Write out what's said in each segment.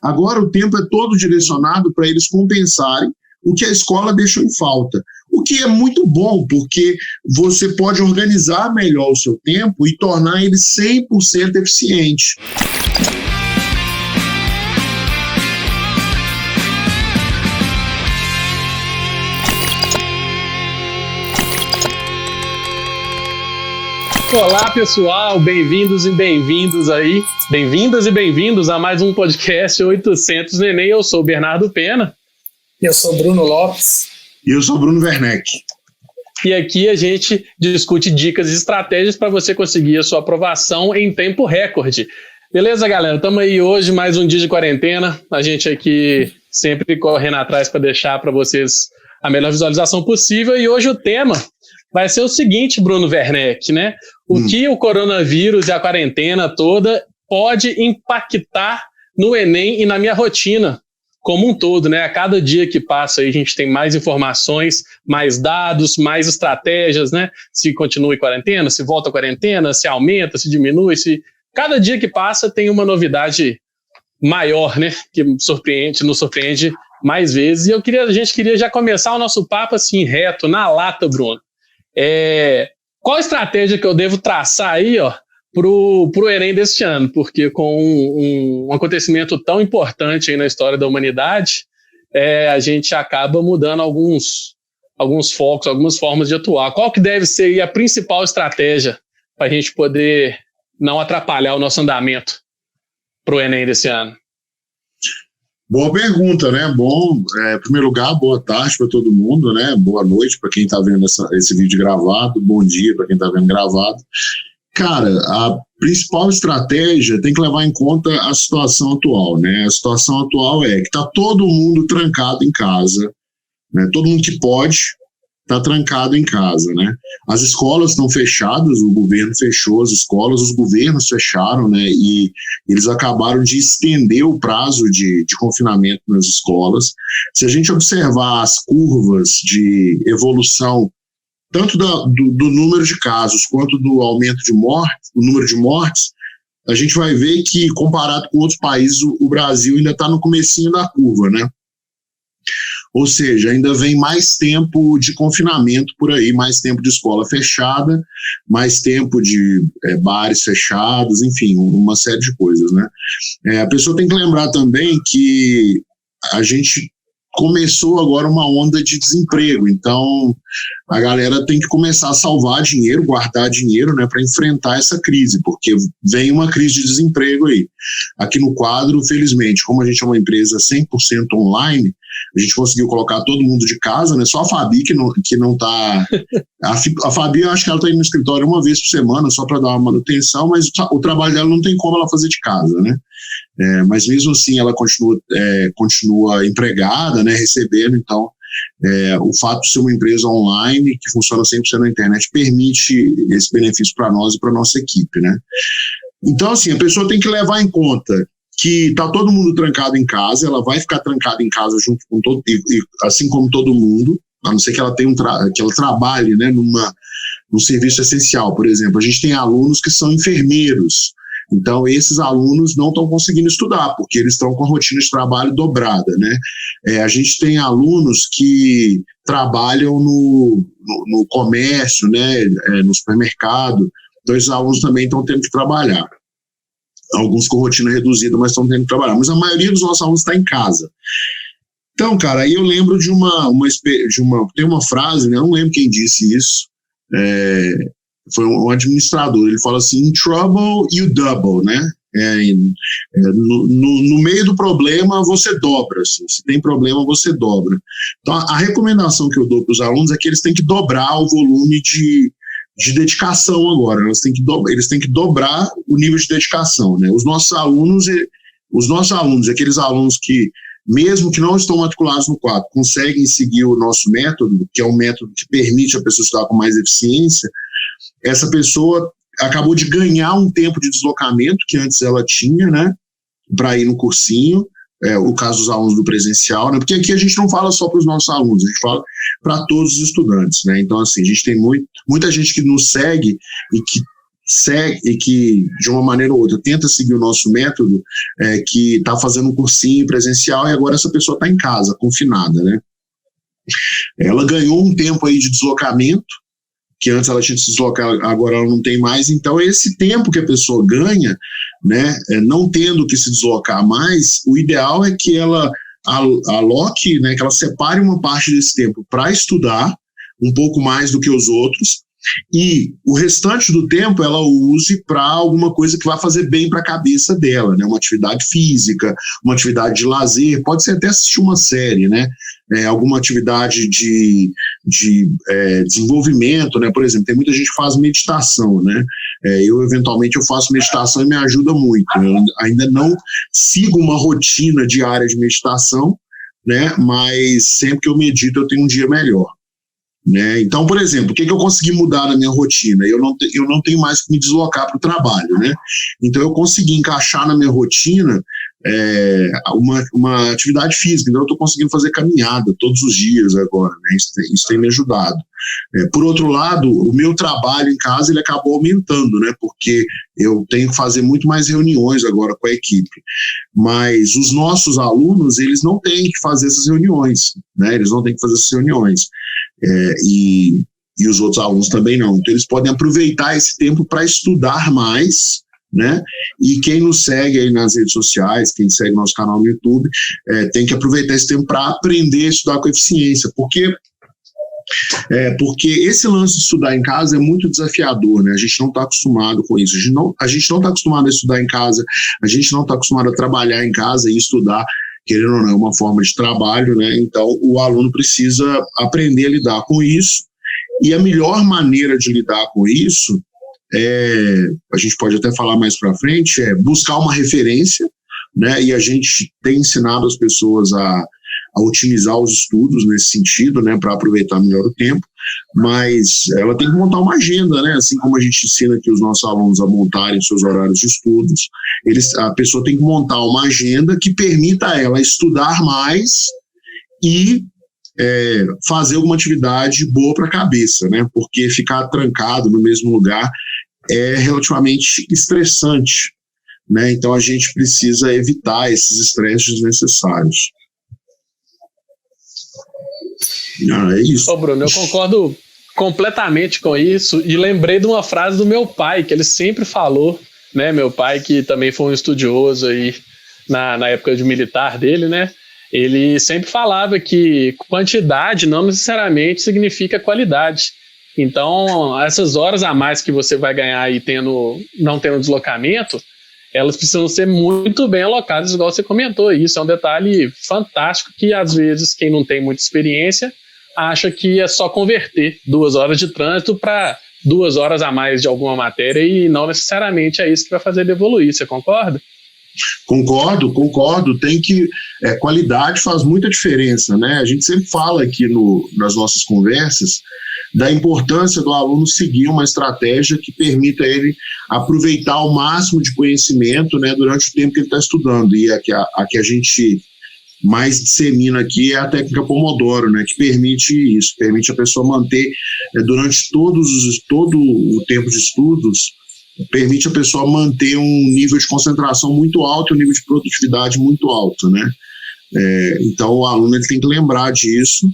Agora o tempo é todo direcionado para eles compensarem o que a escola deixou em falta. O que é muito bom, porque você pode organizar melhor o seu tempo e tornar ele 100% eficiente. Olá, pessoal, bem-vindos e bem-vindos aí, bem-vindas e bem-vindos a mais um podcast 800 no Enem. Eu sou o Bernardo Pena. Eu sou Bruno Lopes. E eu sou Bruno Werneck. E aqui a gente discute dicas e estratégias para você conseguir a sua aprovação em tempo recorde. Beleza, galera? Estamos aí hoje, mais um dia de quarentena. A gente aqui sempre correndo atrás para deixar para vocês a melhor visualização possível. E hoje o tema vai ser o seguinte, Bruno Werneck, né? O que o coronavírus e a quarentena toda pode impactar no Enem e na minha rotina como um todo, né? A cada dia que passa aí a gente tem mais informações, mais dados, mais estratégias, né? Se continua em quarentena, se volta a quarentena, se aumenta, se diminui, cada dia que passa tem uma novidade maior, né? Que nos surpreende mais vezes. E a gente queria já começar o nosso papo assim, reto, na lata, Bruno. Qual a estratégia que eu devo traçar aí, ó, pro Enem deste ano? Porque com um acontecimento tão importante aí na história da humanidade, a gente acaba mudando alguns focos, algumas formas de atuar. Qual que deve ser aí a principal estratégia para a gente poder não atrapalhar o nosso andamento pro Enem desse ano? Boa pergunta, né? Em primeiro lugar, boa tarde para todo mundo, né? Boa noite para quem está vendo esse vídeo gravado, bom dia para quem está vendo gravado. Cara, a principal estratégia tem que levar em conta a situação atual, né? A situação atual é que está todo mundo trancado em casa, né? Todo mundo que pode está trancado em casa, né? As escolas estão fechadas, o governo fechou as escolas, os governos fecharam, né? E eles acabaram de estender o prazo de confinamento nas escolas. Se a gente observar as curvas de evolução, tanto do número de casos quanto do aumento de mortes, o número de mortes, a gente vai ver que, comparado com outros países, o Brasil ainda está no comecinho da curva, né? Ou seja, ainda vem mais tempo de confinamento por aí, mais tempo de escola fechada, mais tempo de bares fechados, enfim, uma série de coisas, né? A pessoa tem que lembrar também que a gente começou agora uma onda de desemprego, então a galera tem que começar a salvar dinheiro, guardar dinheiro, né, para enfrentar essa crise, porque vem uma crise de desemprego aí. Aqui no quadro, felizmente, como a gente é uma empresa 100% online, a gente conseguiu colocar todo mundo de casa, né? Só a Fabi que não tá. A Fabi, eu acho que ela tá indo no escritório uma vez por semana só para dar uma manutenção, mas o trabalho dela não tem como ela fazer de casa, né? Mas mesmo assim ela continua empregada, né? Recebendo, então o fato de ser uma empresa online que funciona 100% na internet permite esse benefício para nós e para nossa equipe, né? Então, assim, a pessoa tem que levar em conta que está todo mundo trancado em casa, ela vai ficar trancada em casa junto com assim como todo mundo, a não ser que ela trabalhe, né, num serviço essencial. Por exemplo, a gente tem alunos que são enfermeiros, então esses alunos não estão conseguindo estudar, porque eles estão com a rotina de trabalho dobrada, né? A gente tem alunos que trabalham no comércio, né, no supermercado, então esses alunos também estão tendo que trabalhar. Alguns com rotina reduzida, mas estão tendo que trabalhar. Mas a maioria dos nossos alunos está em casa. Então, cara, aí eu lembro tem uma frase, né? Eu não lembro quem disse isso. Foi um administrador. Ele fala assim: in trouble, you double, né? No meio do problema, você dobra. Assim. Se tem problema, você dobra. Então, a recomendação que eu dou para os alunos é que eles têm que dobrar o volume de dedicação agora, eles têm que dobrar o nível de dedicação, né? Os nossos alunos, aqueles alunos que, mesmo que não estão matriculados no quadro, conseguem seguir o nosso método, que é um método que permite a pessoa estudar com mais eficiência, essa pessoa acabou de ganhar um tempo de deslocamento que antes ela tinha, né, para ir no cursinho, o caso dos alunos do presencial, né? Porque aqui a gente não fala só para os nossos alunos, a gente fala para todos os estudantes, né? Então, assim, a gente tem muita gente que nos segue e que segue e que, de uma maneira ou outra, tenta seguir o nosso método, que está fazendo um cursinho presencial e agora essa pessoa está em casa, confinada, né? Ela ganhou um tempo aí de deslocamento, que antes ela tinha que se deslocar, agora ela não tem mais. Então, esse tempo que a pessoa ganha, né, não tendo que se deslocar mais, o ideal é que ela aloque, né, que ela separe uma parte desse tempo para estudar, um pouco mais do que os outros, e o restante do tempo ela use para alguma coisa que vai fazer bem para a cabeça dela, né? Uma atividade física, uma atividade de lazer, pode ser até assistir uma série, né? Alguma atividade de desenvolvimento, né? Por exemplo, tem muita gente que faz meditação, né? Eu, eventualmente, eu faço meditação e me ajuda muito. Eu ainda não sigo uma rotina diária de meditação, né? Mas sempre que eu medito, eu tenho um dia melhor. Né? Então, por exemplo, o que eu consegui mudar na minha rotina? Eu não tenho mais que me deslocar para o trabalho, né? Então eu consegui encaixar na minha rotina uma atividade física. Então eu estou conseguindo fazer caminhada todos os dias agora, né? Isso tem me ajudado. Por outro lado, o meu trabalho em casa ele acabou aumentando, né? Porque eu tenho que fazer muito mais reuniões agora com a equipe. Mas os nossos alunos, eles não têm que fazer essas reuniões, né? Eles não têm que fazer essas reuniões. E os outros alunos também não. Então eles podem aproveitar esse tempo para estudar mais, né? E quem nos segue aí nas redes sociais, quem segue nosso canal no YouTube, tem que aproveitar esse tempo para aprender a estudar com eficiência, porque esse lance de estudar em casa é muito desafiador, né? A gente não está acostumado com isso, a gente não está acostumado a estudar em casa, a gente não está acostumado a trabalhar em casa e estudar, querendo ou não, é uma forma de trabalho, né? Então o aluno precisa aprender a lidar com isso, e a melhor maneira de lidar com isso a gente pode até falar mais para frente, buscar uma referência, né? E a gente tem ensinado as pessoas a otimizar os estudos nesse sentido, né, para aproveitar melhor o tempo, mas ela tem que montar uma agenda, né, assim como a gente ensina aqui os nossos alunos a montarem seus horários de estudos, a pessoa tem que montar uma agenda que permita a ela estudar mais e fazer alguma atividade boa para a cabeça, né, porque ficar trancado no mesmo lugar é relativamente estressante, né, então a gente precisa evitar esses estresses desnecessários. É isso. Ô Bruno, eu concordo completamente com isso e lembrei de uma frase do meu pai, que ele sempre falou, né, meu pai que também foi um estudioso aí na época de militar dele, né, ele sempre falava que quantidade não necessariamente significa qualidade. Então, essas horas a mais que você vai ganhar aí não tendo deslocamento, elas precisam ser muito bem alocadas, igual você comentou. Isso é um detalhe fantástico que, às vezes, quem não tem muita experiência acha que é só converter 2 horas de trânsito para 2 horas a mais de alguma matéria e não necessariamente é isso que vai fazer ele evoluir. Você concorda? Concordo. Tem que... qualidade faz muita diferença, né? A gente sempre fala aqui nas nossas conversas da importância do aluno seguir uma estratégia que permita ele aproveitar o máximo de conhecimento, né, durante o tempo que ele está estudando. E a que a gente mais dissemina aqui é a técnica Pomodoro, né, que permite isso, permite a pessoa manter durante todo o tempo de estudos, permite a pessoa manter um nível de concentração muito alto e um nível de produtividade muito alto, né? Então o aluno ele tem que lembrar disso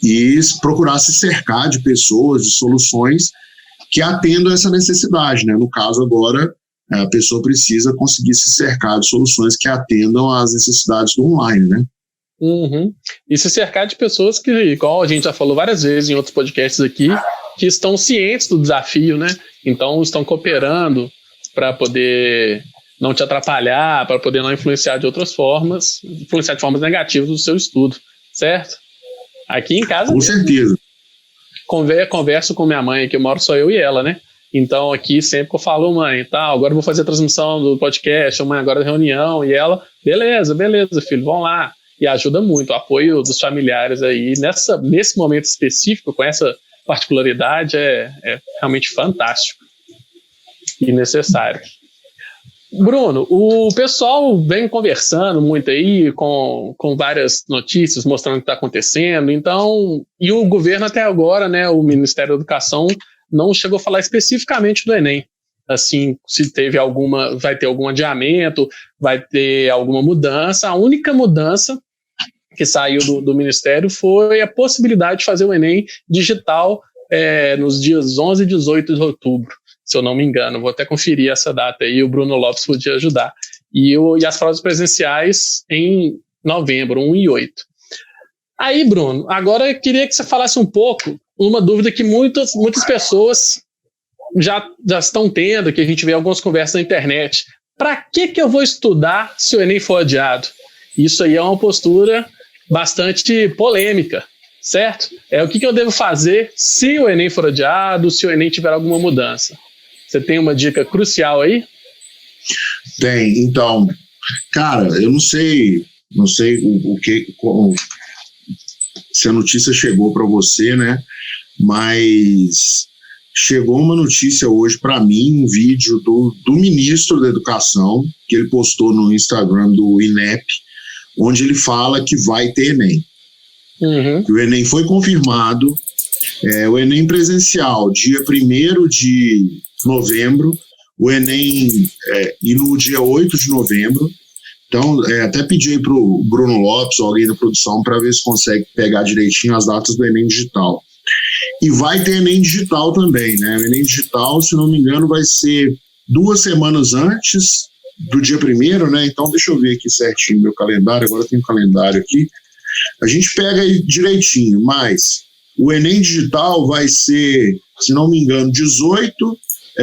e procurar se cercar de pessoas, de soluções que atendam essa necessidade, né? No caso agora, a pessoa precisa conseguir se cercar de soluções que atendam às necessidades do online, né? Uhum. E se cercar de pessoas que, igual a gente já falou várias vezes em outros podcasts aqui, que estão cientes do desafio, né? Então estão cooperando para poder não te atrapalhar, para poder não influenciar de outras formas, influenciar de formas negativas do seu estudo, certo? Aqui em casa... Com certeza. Converso com minha mãe, que eu moro só eu e ela, né? Então aqui sempre que eu falo, mãe, agora eu vou fazer a transmissão do podcast, mãe, agora é reunião, e ela, beleza, filho, vão lá. E ajuda muito, o apoio dos familiares aí, nesse momento específico, com essa particularidade, é realmente fantástico e necessário. Bruno, o pessoal vem conversando muito aí com várias notícias mostrando o que está acontecendo, então, e o governo até agora, né, o Ministério da Educação não chegou a falar especificamente do Enem, assim, se vai ter algum adiamento, vai ter alguma mudança. A única mudança que saiu do Ministério foi a possibilidade de fazer o Enem digital nos dias 11 e 18 de outubro, se eu não me engano. Vou até conferir essa data aí, o Bruno Lopes podia ajudar. E as provas presenciais em novembro, 1 e 8. Aí, Bruno, agora eu queria que você falasse um pouco, uma dúvida que muitas pessoas já estão tendo, que a gente vê algumas conversas na internet. Para que eu vou estudar se o Enem for adiado? Isso aí é uma postura bastante polêmica, certo? O que eu devo fazer se o Enem for adiado, se o Enem tiver alguma mudança? Você tem uma dica crucial aí? Tem. Então, cara, eu não sei se a notícia chegou para você, né? Mas chegou uma notícia hoje para mim, um vídeo do ministro da Educação, que ele postou no Instagram do INEP, onde ele fala que vai ter Enem. Uhum. Que o Enem foi confirmado, o Enem presencial, dia 1º de novembro, o Enem e no dia 8 de novembro. Então, até pedi aí para o Bruno Lopes, ou alguém da produção, para ver se consegue pegar direitinho as datas do Enem digital. E vai ter Enem digital também, né? O Enem digital, se não me engano, vai ser 2 semanas antes do dia 1º, né? Então, deixa eu ver aqui certinho meu calendário. Agora tem um calendário aqui. A gente pega aí direitinho, mas o Enem digital vai ser, se não me engano, 18,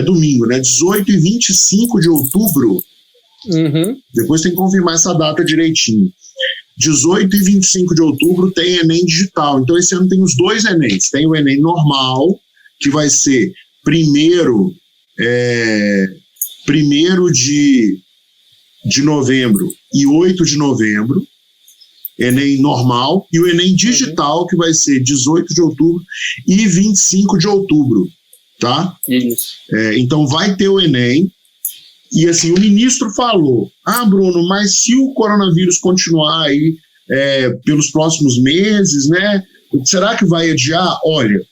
domingo, né? 18 e 25 de outubro. Uhum. Depois tem que confirmar essa data direitinho. 18 e 25 de outubro tem Enem digital. Então, esse ano tem os 2 Enems. Tem o Enem normal, que vai ser 1º de novembro e 8 de novembro, Enem normal, e o Enem digital, que vai ser 18 de outubro e 25 de outubro, tá? Isso. Então, vai ter o Enem. E assim, o ministro falou, Bruno, mas se o coronavírus continuar aí pelos próximos meses, né, será que vai adiar? Olha,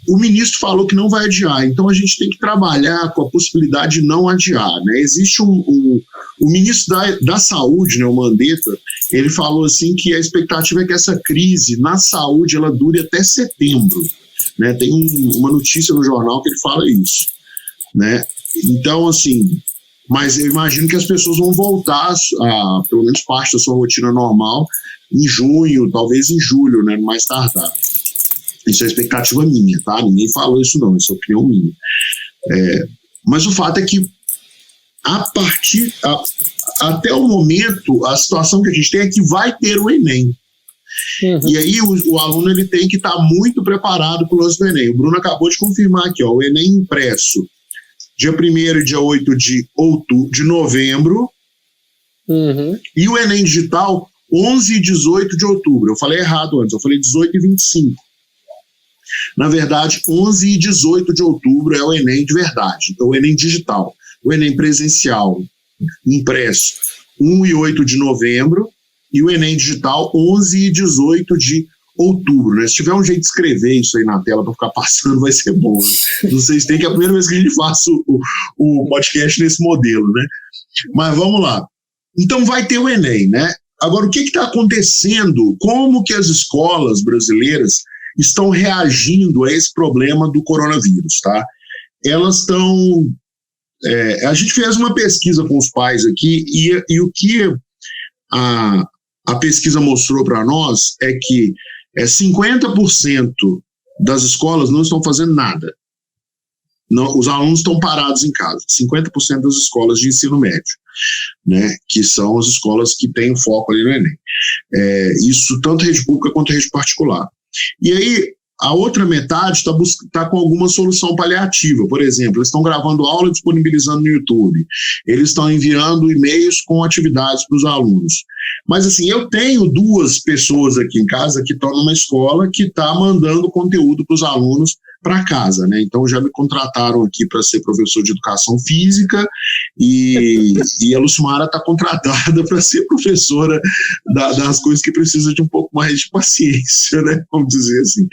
o ministro falou que não vai adiar, então a gente tem que trabalhar com a possibilidade de não adiar, né? Existe o ministro da Saúde, né, o Mandetta, ele falou assim que a expectativa é que essa crise na saúde, ela dure até setembro, né? Tem uma notícia no jornal que ele fala isso, né? Então, assim, mas eu imagino que as pessoas vão voltar a pelo menos parte da sua rotina normal em junho, talvez em julho, né, mais tardar. Isso é expectativa minha, tá? Ninguém falou isso não, isso é opinião minha. Mas o fato é que até o momento, a situação que a gente tem é que vai ter o Enem. Uhum. E aí o aluno ele tem que estar muito preparado para o lance do Enem. O Bruno acabou de confirmar aqui, ó, o Enem impresso dia 1º e dia 8 de novembro, uhum, e o Enem digital 11 e 18 de outubro. Eu falei errado antes, eu falei 18 e 25. Na verdade, 11 e 18 de outubro é o Enem de verdade, é o Enem digital. O Enem presencial impresso 1 e 8 de novembro, e o Enem digital 11 e 18 de outubro, né? Se tiver um jeito de escrever isso aí na tela para ficar passando, vai ser bom, né? Não sei se tem, que é a primeira vez que a gente faz o podcast nesse modelo, né? Mas vamos lá. Então vai ter o Enem, né? Agora, o que está acontecendo? Como que as escolas brasileiras estão reagindo a esse problema do coronavírus, tá? Elas estão... a gente fez uma pesquisa com os pais aqui, e o que a pesquisa mostrou para nós é que 50% das escolas não estão fazendo nada. Não, os alunos estão parados em casa. 50% das escolas de ensino médio, né, que são as escolas que têm foco ali no Enem. Isso tanto rede pública quanto rede particular. E aí, a outra metade está com alguma solução paliativa. Por exemplo, eles estão gravando aula e disponibilizando no YouTube. Eles estão enviando e-mails com atividades para os alunos. Mas, assim, eu tenho 2 pessoas aqui em casa que estão numa escola que está mandando conteúdo para os alunos para casa, né? Então já me contrataram aqui para ser professor de educação física e a Lucimara está contratada para ser professora das coisas que precisa de um pouco mais de paciência, né? Vamos dizer assim.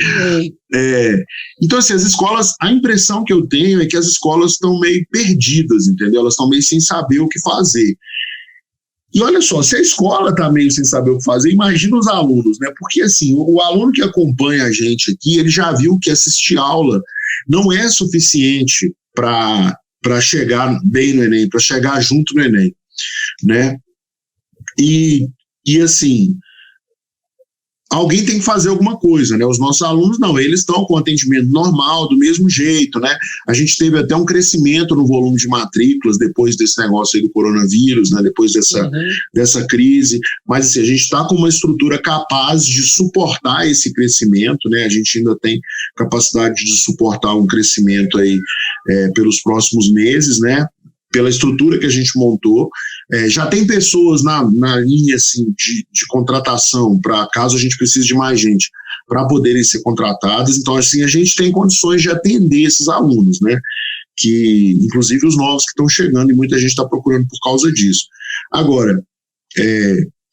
Então, assim, as escolas, a impressão que eu tenho é que as escolas estão meio perdidas, entendeu? Elas estão meio sem saber o que fazer. E olha só, se a escola está meio sem saber o que fazer, imagina os alunos, né? Porque, assim, o aluno que acompanha a gente aqui, ele já viu que assistir aula não é suficiente para chegar bem no Enem, para chegar junto no Enem, né? E assim, alguém tem que fazer alguma coisa, né? Os nossos alunos não, eles estão com atendimento normal, do mesmo jeito, né? A gente teve até um crescimento no volume de matrículas depois desse negócio aí do coronavírus, né? Depois dessa crise, mas assim, a gente está com uma estrutura capaz de suportar esse crescimento, né? A gente ainda tem capacidade de suportar um crescimento aí pelos próximos meses, né? Pela estrutura que a gente montou. Já tem pessoas na linha assim, de contratação, para caso a gente precise de mais gente, para poderem ser contratadas. Então, assim, a gente tem condições de atender esses alunos, né? Que, inclusive os novos que estão chegando, e muita gente está procurando por causa disso. Agora,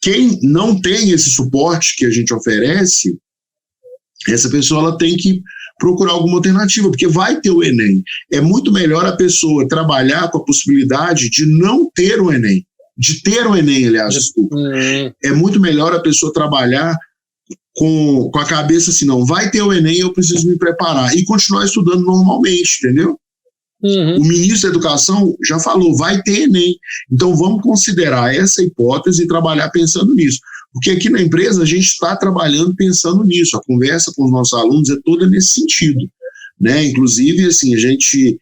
quem não tem esse suporte que a gente oferece, essa pessoa ela tem que procurar alguma alternativa, porque vai ter o Enem. É muito melhor a pessoa trabalhar com a possibilidade de não ter o Enem, de ter o Enem, aliás, desculpa. É muito melhor a pessoa trabalhar com a cabeça assim, não, vai ter o Enem, eu preciso me preparar, e continuar estudando normalmente, entendeu? O ministro da Educação já falou, vai ter Enem, então vamos considerar essa hipótese e trabalhar pensando nisso. Porque aqui na empresa a gente está trabalhando pensando nisso, a conversa com os nossos alunos é toda nesse sentido, né? Inclusive, assim, a gente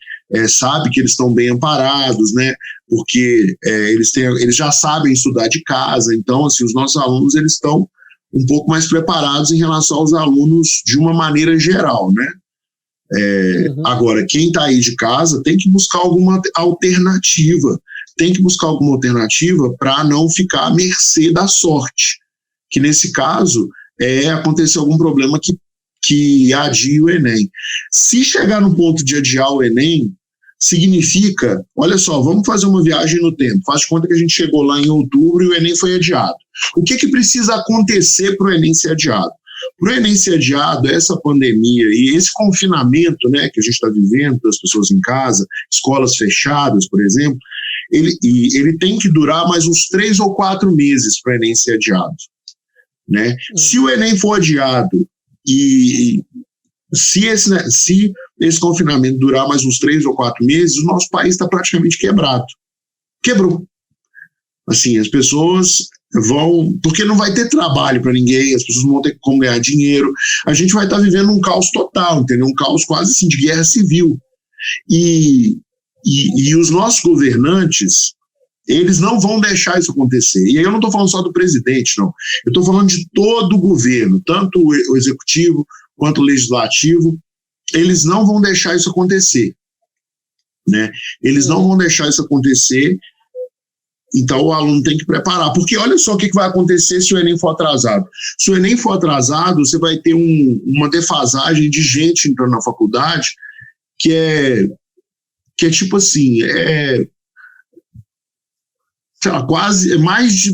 sabe que eles estão bem amparados, né? Porque eles já sabem estudar de casa, então, assim, os nossos alunos eles estão um pouco mais preparados em relação aos alunos de uma maneira geral, né? Agora, quem está aí de casa tem que buscar alguma alternativa, para não ficar à mercê da sorte, que nesse caso acontecer algum problema que adie o Enem. Se chegar no ponto de adiar o Enem, significa, olha só, vamos fazer uma viagem no tempo, faz de conta que a gente chegou lá em outubro e o Enem foi adiado. O que precisa acontecer para o Enem ser adiado? Para o Enem ser adiado, essa pandemia e esse confinamento, né, que a gente está vivendo, das pessoas em casa, escolas fechadas, por exemplo, ele tem que durar mais uns 3 ou 4 meses para o Enem ser adiado, né? Se o Enem for adiado e se esse confinamento durar mais uns 3 ou 4 meses, o nosso país está praticamente quebrado. Quebrou. Assim, as pessoas vão... Porque não vai ter trabalho para ninguém, as pessoas não vão ter como ganhar dinheiro, a gente vai estar vivendo um caos total, entendeu? Um caos quase assim de guerra civil. E os nossos governantes, eles não vão deixar isso acontecer. E aí eu não estou falando só do presidente, não. Eu estou falando de todo o governo, tanto o executivo quanto o legislativo. Eles não vão deixar isso acontecer, né? Eles não vão deixar isso acontecer. Então o aluno tem que preparar. Porque olha só o que vai acontecer se o Enem for atrasado. Se o Enem for atrasado, você vai ter uma defasagem de gente entrando na faculdade que é tipo assim, sei lá, quase mais de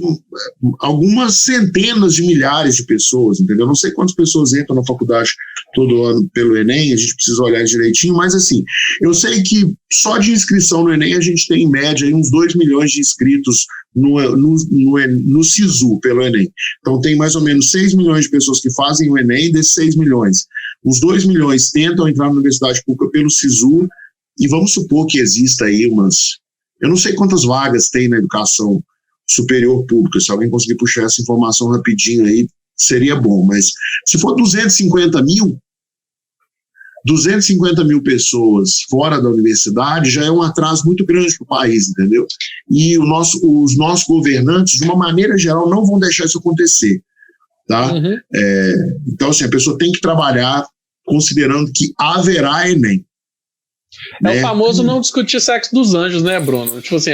algumas centenas de milhares de pessoas, entendeu? Não sei quantas pessoas entram na faculdade todo ano pelo Enem, a gente precisa olhar direitinho, mas assim, eu sei que só de inscrição no Enem a gente tem em média aí uns 2 milhões de inscritos no SISU pelo Enem. Então tem mais ou menos 6 milhões de pessoas que fazem o Enem, desses 6 milhões. Os 2 milhões tentam entrar na universidade pública pelo SISU, e vamos supor que exista aí eu não sei quantas vagas tem na educação superior pública, se alguém conseguir puxar essa informação rapidinho aí, seria bom, mas se for 250 mil pessoas fora da universidade, já é um atraso muito grande para o país, entendeu? E os nossos governantes, de uma maneira geral, não vão deixar isso acontecer, tá? Então, assim, a pessoa tem que trabalhar considerando que haverá Enem. O famoso não discutir sexo dos anjos, né, Bruno? Tipo assim,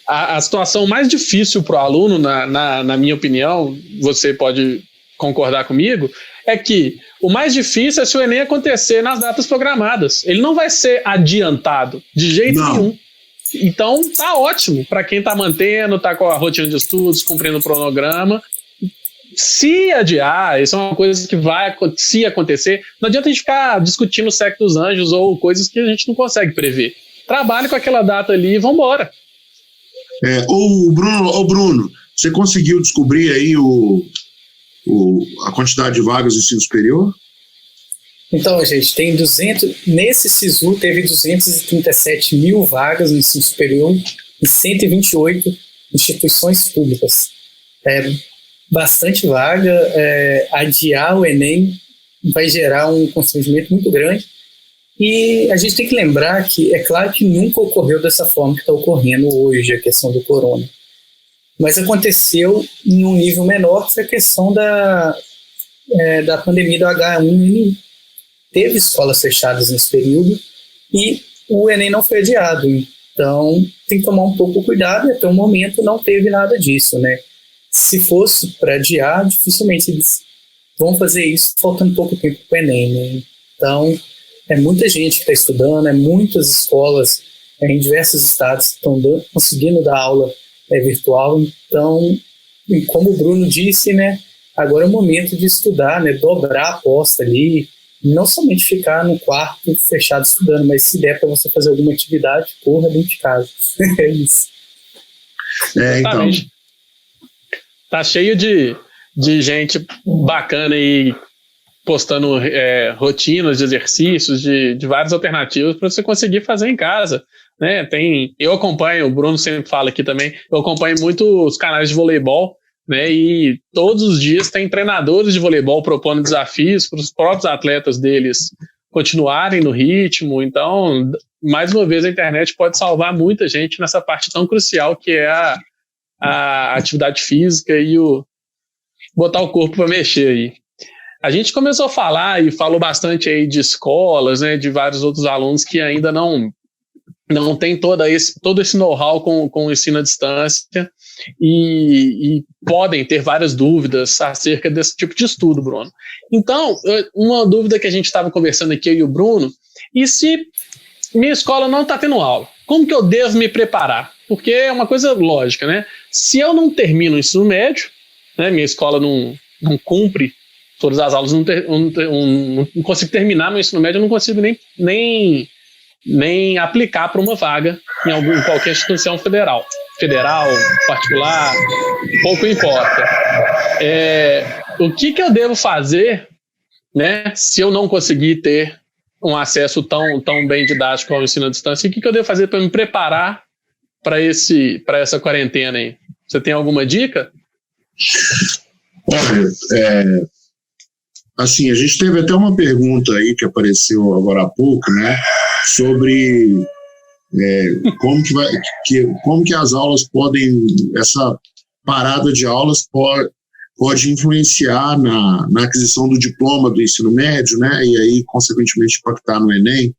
a situação mais difícil para o aluno, na minha opinião, você pode concordar comigo, é que o mais difícil é se o Enem acontecer nas datas programadas. Ele não vai ser adiantado de jeito nenhum. Então tá ótimo para quem tá mantendo, tá com a rotina de estudos, cumprindo o cronograma. Se adiar, isso é uma coisa que vai se acontecer, não adianta a gente ficar discutindo o sexo dos anjos ou coisas que a gente não consegue prever. Trabalhe com aquela data ali e vambora. Bruno, você conseguiu descobrir aí a quantidade de vagas do ensino superior? Então, gente, tem 200, nesse SISU teve 237 mil vagas no ensino superior em 128 instituições públicas. Bastante vaga, adiar o Enem vai gerar um constrangimento muito grande. E a gente tem que lembrar que é claro que nunca ocorreu dessa forma que está ocorrendo hoje a questão do corona. Mas aconteceu em um nível menor, que foi a questão da pandemia do H1N1. Teve escolas fechadas nesse período e o Enem não foi adiado. Então, tem que tomar um pouco cuidado, e até o momento não teve nada disso, né? Se fosse para adiar, dificilmente eles vão fazer isso faltando pouco tempo para o Enem, né? Então, é muita gente que está estudando, muitas escolas em diversos estados que estão conseguindo dar aula virtual. Então, como o Bruno disse, né, agora é o momento de estudar, né, dobrar a aposta ali, não somente ficar no quarto fechado estudando, mas se der para você fazer alguma atividade, corra dentro de casa. É isso. Então. Tá cheio de gente bacana aí postando rotinas de exercícios, de várias alternativas para você conseguir fazer em casa, né? Eu acompanho, o Bruno sempre fala aqui também, eu acompanho muito os canais de voleibol, né? E todos os dias tem treinadores de voleibol propondo desafios para os próprios atletas deles continuarem no ritmo. Então, mais uma vez, a internet pode salvar muita gente nessa parte tão crucial que é a atividade física e botar o corpo para mexer aí. A gente começou a falar e falou bastante aí de escolas, né, de vários outros alunos que ainda não tem todo esse know-how com o ensino à distância e podem ter várias dúvidas acerca desse tipo de estudo, Bruno. Então, uma dúvida que a gente estava conversando aqui, eu e o Bruno, e se minha escola não está tendo aula, como que eu devo me preparar? Porque é uma coisa lógica, né? Se eu não termino o ensino médio, né, minha escola não cumpre todas as aulas, não consigo terminar meu ensino médio, eu não consigo nem aplicar para uma vaga em qualquer instituição federal, particular, pouco importa. O que eu devo fazer, né, se eu não conseguir ter um acesso tão bem didático ao ensino à distância? O que eu devo fazer para me preparar para essa quarentena aí? Você tem alguma dica? Olha, assim, a gente teve até uma pergunta aí que apareceu agora há pouco, né, sobre como que as aulas podem, essa parada de aulas pode influenciar na aquisição do diploma do ensino médio, né, e aí, consequentemente, impactar no Enem.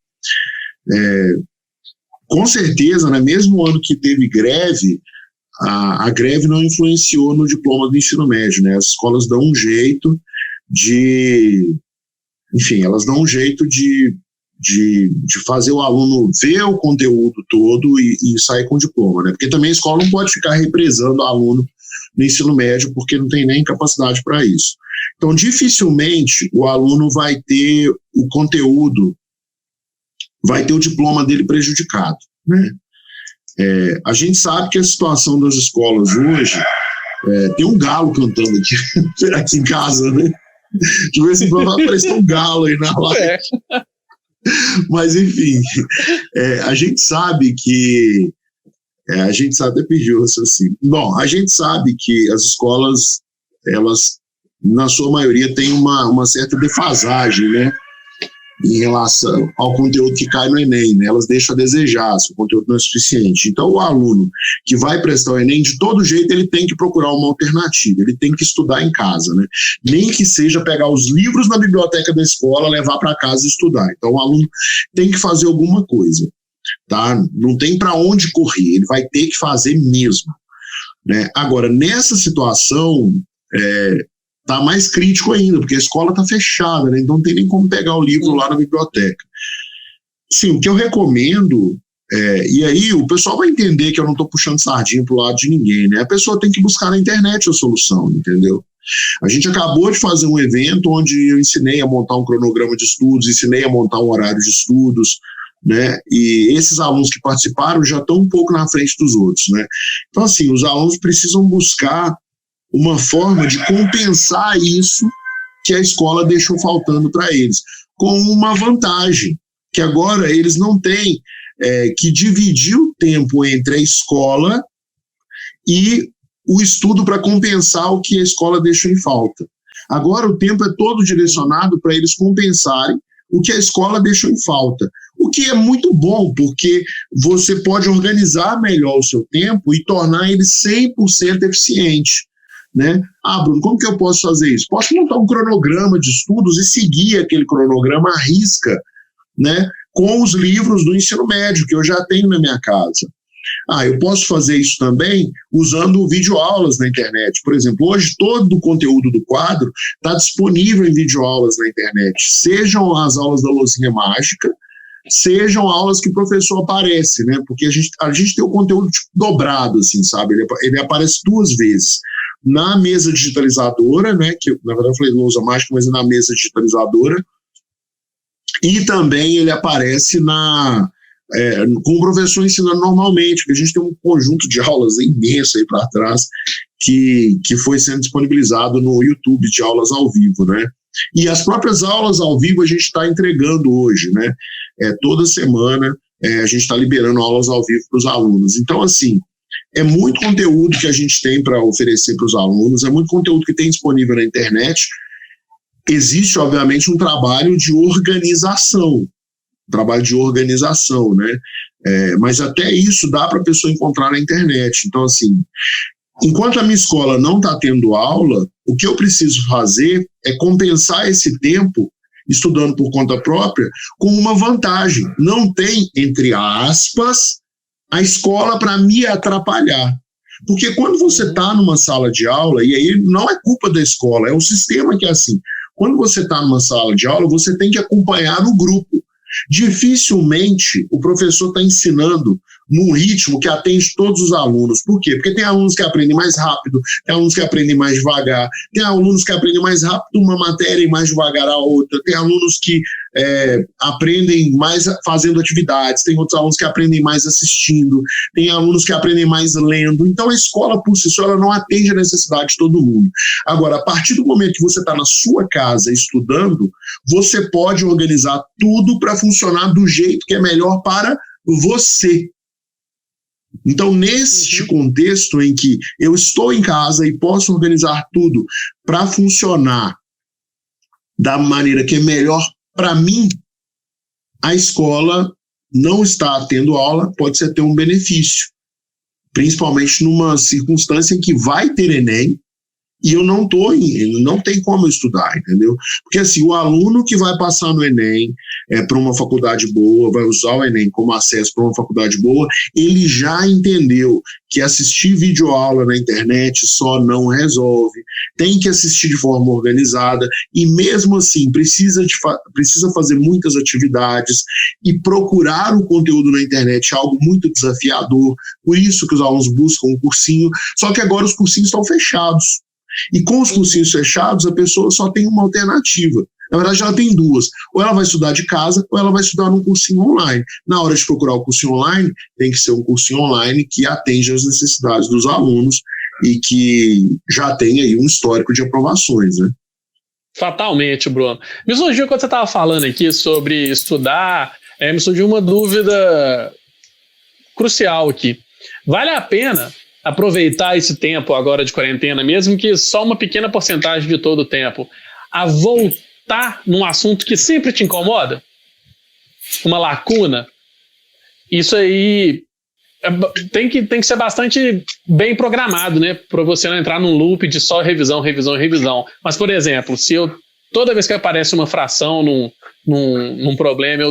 Com certeza, né, mesmo o ano que teve greve, a greve não influenciou no diploma do ensino médio, né, as escolas dão um jeito elas dão um jeito de fazer o aluno ver o conteúdo todo e sair com o diploma, né? Porque também a escola não pode ficar represando o aluno no ensino médio, porque não tem nem capacidade para isso. Então, dificilmente o aluno vai ter o conteúdo, vai ter o diploma dele prejudicado, né? A gente sabe que a situação das escolas hoje, tem um galo cantando aqui em casa, né? De vez em quando vai aparecer um galo aí na live. Mas, enfim, a gente sabe que... a gente sabe, até pediu isso assim. Bom, a gente sabe que as escolas, elas, na sua maioria, têm uma certa defasagem, né, em relação ao conteúdo que cai no Enem, né? Elas deixam a desejar se o conteúdo não é suficiente. Então, o aluno que vai prestar o Enem, de todo jeito, ele tem que procurar uma alternativa, ele tem que estudar em casa, né? Nem que seja pegar os livros na biblioteca da escola, levar para casa e estudar. Então, o aluno tem que fazer alguma coisa, tá? Não tem para onde correr, ele vai ter que fazer mesmo, né? Agora, nessa situação, tá mais crítico ainda, porque a escola tá fechada, né? Então não tem nem como pegar o livro lá na biblioteca. Sim, o que eu recomendo, e aí o pessoal vai entender que eu não estou puxando sardinha pro lado de ninguém, né? A pessoa tem que buscar na internet a solução, entendeu? A gente acabou de fazer um evento onde eu ensinei a montar um cronograma de estudos, ensinei a montar um horário de estudos, né? E esses alunos que participaram já estão um pouco na frente dos outros, né? Então, assim, os alunos precisam buscar uma forma de compensar isso que a escola deixou faltando para eles, com uma vantagem, que agora eles não têm que dividir o tempo entre a escola e o estudo para compensar o que a escola deixou em falta. Agora o tempo é todo direcionado para eles compensarem o que a escola deixou em falta. O que é muito bom, porque você pode organizar melhor o seu tempo e tornar ele 100% eficiente, né? Bruno, como que eu posso fazer isso? Posso montar um cronograma de estudos e seguir aquele cronograma à risca, né? Com os livros do ensino médio, que eu já tenho na minha casa. Eu posso fazer isso também usando videoaulas na internet. Por exemplo, hoje todo o conteúdo do quadro está disponível em videoaulas na internet. Sejam as aulas da lousinha mágica, sejam aulas que o professor aparece, né? Porque a gente tem o conteúdo tipo, dobrado, assim, sabe? Ele aparece 2 vezes. Na mesa digitalizadora, né? Que na verdade eu falei lousa mágica, mas é na mesa digitalizadora. E também ele aparece com o professor ensinando normalmente, porque a gente tem um conjunto de aulas imenso aí para trás que foi sendo disponibilizado no YouTube de aulas ao vivo, né? E as próprias aulas ao vivo a gente está entregando hoje, né? Toda semana a gente está liberando aulas ao vivo para os alunos. Então, assim, é muito conteúdo que a gente tem para oferecer para os alunos, é muito conteúdo que tem disponível na internet. Existe, obviamente, um trabalho de organização, né? Mas até isso dá para a pessoa encontrar na internet. Então, assim, enquanto a minha escola não está tendo aula, o que eu preciso fazer é compensar esse tempo estudando por conta própria com uma vantagem. Não tem, entre aspas, a escola para me atrapalhar. Porque quando você está numa sala de aula, e aí não é culpa da escola, é o sistema que é assim. Quando você está numa sala de aula, você tem que acompanhar o grupo. Dificilmente o professor está ensinando num ritmo que atende todos os alunos. Por quê? Porque tem alunos que aprendem mais rápido, tem alunos que aprendem mais devagar, tem alunos que aprendem mais rápido uma matéria e mais devagar a outra, tem alunos que aprendem mais fazendo atividades, tem outros alunos que aprendem mais assistindo, tem alunos que aprendem mais lendo. Então a escola por si só ela não atende a necessidade de todo mundo. Agora, a partir do momento que você está na sua casa estudando, você pode organizar tudo para funcionar do jeito que é melhor para você. Então, neste contexto em que eu estou em casa e posso organizar tudo para funcionar da maneira que é melhor para mim, a escola não está tendo aula, pode ser ter um benefício, principalmente numa circunstância em que vai ter Enem e eu não tem como eu estudar, entendeu? Porque assim, o aluno que vai passar no Enem para uma faculdade boa, vai usar o Enem como acesso para uma faculdade boa, ele já entendeu que assistir videoaula na internet só não resolve, tem que assistir de forma organizada e mesmo assim precisa fazer muitas atividades e procurar o conteúdo na internet é algo muito desafiador, por isso que os alunos buscam um cursinho, só que agora os cursinhos estão fechados. E com os cursinhos fechados, a pessoa só tem uma alternativa. Na verdade, ela tem 2. Ou ela vai estudar de casa, ou ela vai estudar num cursinho online. Na hora de procurar o cursinho online, tem que ser um cursinho online que atende às necessidades dos alunos e que já tem aí um histórico de aprovações, né? Fatalmente, Bruno. Me surgiu, quando você estava falando aqui sobre estudar, me surgiu uma dúvida crucial aqui. Vale a pena aproveitar esse tempo agora de quarentena, mesmo que só uma pequena porcentagem de todo o tempo, a voltar num assunto que sempre te incomoda? Uma lacuna? Isso aí tem que ser bastante bem programado, né? Para você não entrar num loop de só revisão. Mas, por exemplo, se toda vez que aparece uma fração num problema,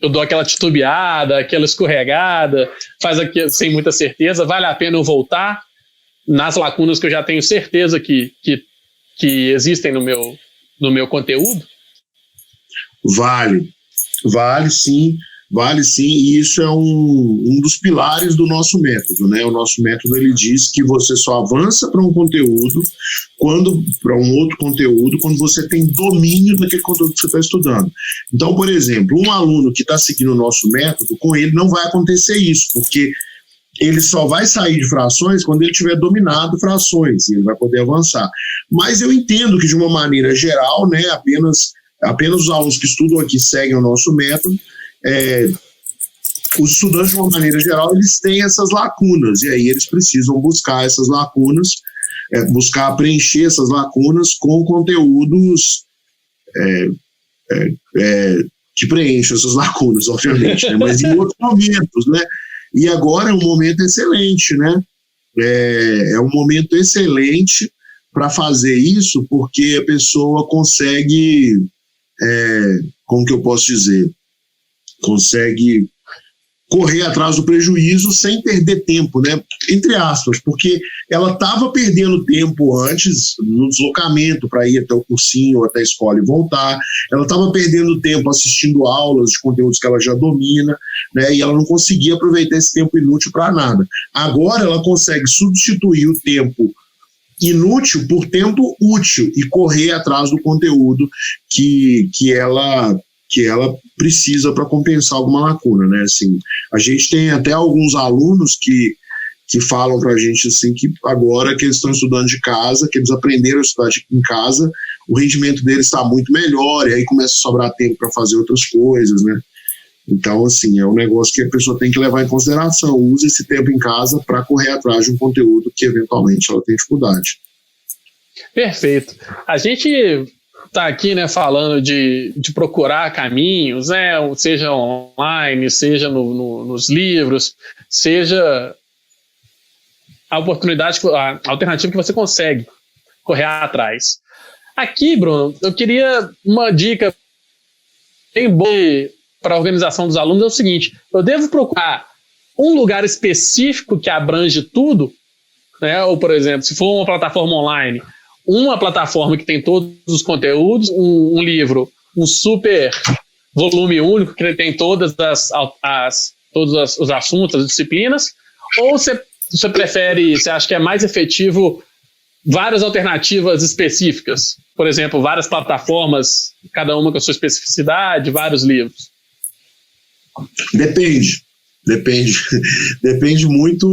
eu dou aquela titubeada, aquela escorregada, faz aquilo sem muita certeza, vale a pena eu voltar nas lacunas que eu já tenho certeza que que existem no meu conteúdo? Vale sim, e isso é um dos pilares do nosso método, né? O nosso método, ele diz que você só avança para um conteúdo, para um outro conteúdo, quando você tem domínio daquele conteúdo que você está estudando. Então, por exemplo, um aluno que está seguindo o nosso método, com ele não vai acontecer isso, porque ele só vai sair de frações quando ele tiver dominado frações, e ele vai poder avançar. Mas eu entendo que, de uma maneira geral, né, apenas os alunos que estudam aqui seguem o nosso método. Os estudantes, de uma maneira geral, eles têm essas lacunas, e aí eles precisam buscar essas lacunas, buscar preencher essas lacunas com conteúdos que preenchem essas lacunas, obviamente, né? Mas em outros momentos, né? E agora é um momento excelente, né? É um momento excelente para fazer isso, porque a pessoa consegue, como que eu posso dizer, consegue correr atrás do prejuízo sem perder tempo, né? Entre aspas, porque ela estava perdendo tempo antes no deslocamento para ir até o cursinho, até a escola e voltar, ela estava perdendo tempo assistindo aulas de conteúdos que ela já domina, né? E ela não conseguia aproveitar esse tempo inútil para nada. Agora ela consegue substituir o tempo inútil por tempo útil e correr atrás do conteúdo que ela precisa para compensar alguma lacuna, né? Assim, a gente tem até alguns alunos que falam para a gente assim, que agora que eles estão estudando de casa, que eles aprenderam a estudar em casa, o rendimento deles está muito melhor, e aí começa a sobrar tempo para fazer outras coisas, né? Então, assim, é um negócio que a pessoa tem que levar em consideração. Use esse tempo em casa para correr atrás de um conteúdo que eventualmente ela tem dificuldade. Perfeito. A gente está aqui, né, falando de procurar caminhos, né, seja online, seja nos livros, seja a oportunidade, a alternativa que você consegue correr atrás. Aqui, Bruno, eu queria uma dica bem boa para a organização dos alunos, é o seguinte: eu devo procurar um lugar específico que abrange tudo, né, ou, por exemplo, se for uma plataforma online, uma plataforma que tem todos os conteúdos, um livro, um super volume único que tem todos os assuntos, as disciplinas, ou você prefere, você acha que é mais efetivo várias alternativas específicas? Por exemplo, várias plataformas, cada uma com a sua especificidade, vários livros? Depende muito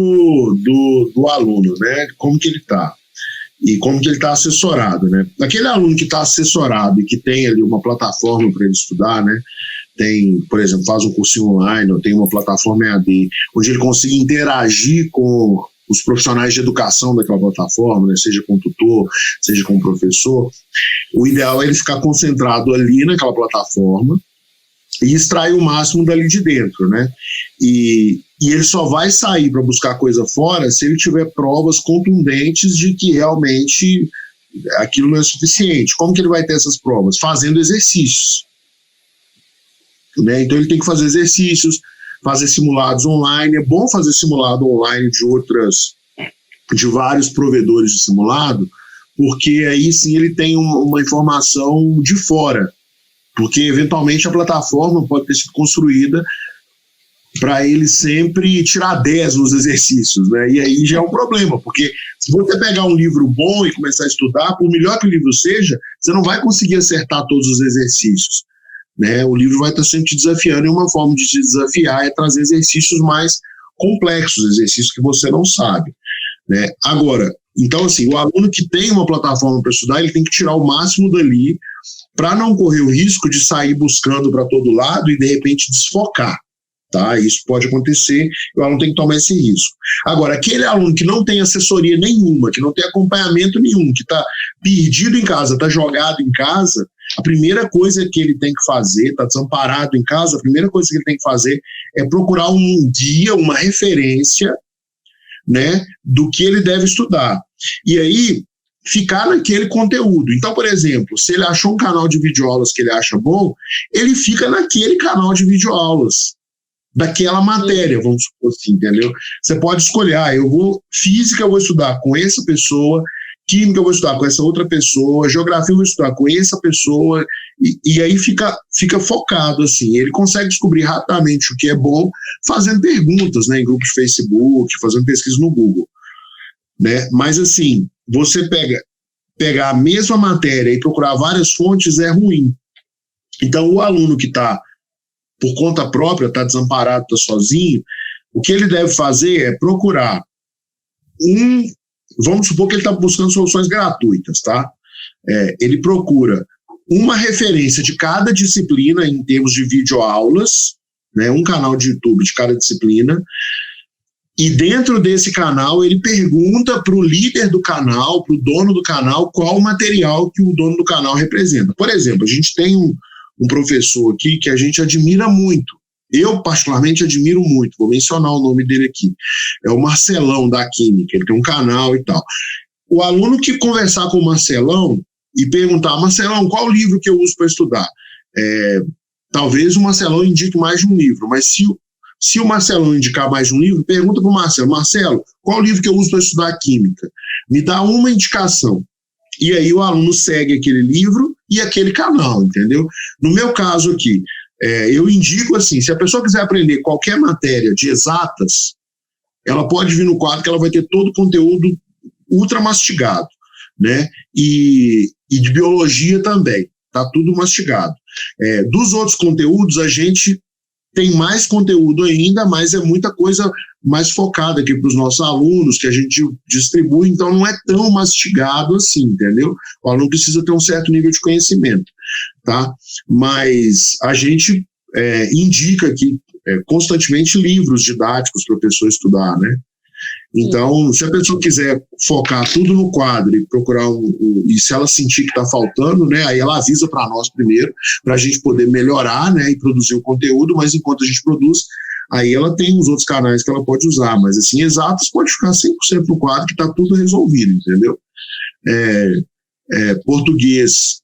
do aluno, né? Como que ele está. E como que ele está assessorado, né? Aquele aluno que está assessorado e que tem ali uma plataforma para ele estudar, né? Tem, por exemplo, faz um cursinho online, ou tem uma plataforma EAD, onde ele consiga interagir com os profissionais de educação daquela plataforma, né? Seja com o tutor, seja com o professor. O ideal é ele ficar concentrado ali naquela plataforma e extrair o máximo dali de dentro, né? E ele só vai sair para buscar coisa fora se ele tiver provas contundentes de que realmente aquilo não é suficiente. Como que ele vai ter essas provas? Fazendo exercícios, né? Então ele tem que fazer exercícios, fazer simulados online. É bom fazer simulado online de vários provedores de simulado, porque aí sim ele tem uma informação de fora, porque eventualmente a plataforma pode ter sido construída para ele sempre tirar 10 nos exercícios, né? E aí já é um problema, porque se você pegar um livro bom e começar a estudar, por melhor que o livro seja, você não vai conseguir acertar todos os exercícios, né? O livro vai estar sempre te desafiando, e uma forma de te desafiar é trazer exercícios mais complexos, exercícios que você não sabe, né? Agora, então assim, o aluno que tem uma plataforma para estudar, ele tem que tirar o máximo dali para não correr o risco de sair buscando para todo lado e de repente desfocar. Tá? Isso pode acontecer, o aluno tem que tomar esse risco. Agora, aquele aluno que não tem assessoria nenhuma, que não tem acompanhamento nenhum, que está perdido em casa, está jogado em casa, a primeira coisa que ele tem que fazer, está desamparado em casa, a primeira coisa que ele tem que fazer é procurar um guia, uma referência, né, do que ele deve estudar. E aí, ficar naquele conteúdo. Então, por exemplo, se ele achou um canal de videoaulas que ele acha bom, ele fica naquele canal de videoaulas daquela matéria, vamos supor assim, entendeu? Você pode escolher, física eu vou estudar com essa pessoa, química eu vou estudar com essa outra pessoa, geografia eu vou estudar com essa pessoa, e aí fica focado, assim, ele consegue descobrir rapidamente o que é bom, fazendo perguntas, né, em grupos de Facebook, fazendo pesquisa no Google, né, mas assim, você pegar a mesma matéria e procurar várias fontes é ruim. Então o aluno que está por conta própria, está desamparado, está sozinho, o que ele deve fazer é procurar vamos supor que ele está buscando soluções gratuitas, tá? Ele procura uma referência de cada disciplina em termos de videoaulas, né, um canal de YouTube de cada disciplina, e dentro desse canal ele pergunta para o líder do canal, para o dono do canal, qual o material que o dono do canal representa. Por exemplo, a gente tem um professor aqui que a gente admira muito, eu particularmente admiro muito, vou mencionar o nome dele aqui, é o Marcelão da Química, ele tem um canal e tal. O aluno que conversar com o Marcelão e perguntar, Marcelão, qual livro que eu uso para estudar? Talvez o Marcelão indique mais de um livro, mas se o Marcelão indicar mais de um livro, pergunta para o Marcelo, Marcelo, qual livro que eu uso para estudar Química? Me dá uma indicação. E aí o aluno segue aquele livro e aquele canal, entendeu? No meu caso aqui, eu indico assim, se a pessoa quiser aprender qualquer matéria de exatas, ela pode vir no quadro que ela vai ter todo o conteúdo ultra mastigado, né? E de biologia também, tá tudo mastigado. Dos outros conteúdos, a gente tem mais conteúdo ainda, mas é muita coisa mais focada aqui para os nossos alunos, que a gente distribui, então não é tão mastigado assim, entendeu? O aluno precisa ter um certo nível de conhecimento, tá? Mas a gente indica aqui constantemente livros didáticos para a pessoa estudar, né? Então, se a pessoa quiser focar tudo no quadro e procurar e se ela sentir que está faltando, né, aí ela avisa para nós primeiro, para a gente poder melhorar, né, e produzir o conteúdo, mas enquanto a gente produz, aí ela tem os outros canais que ela pode usar, mas assim, exatos pode ficar 100% no quadro que está tudo resolvido, entendeu? Português,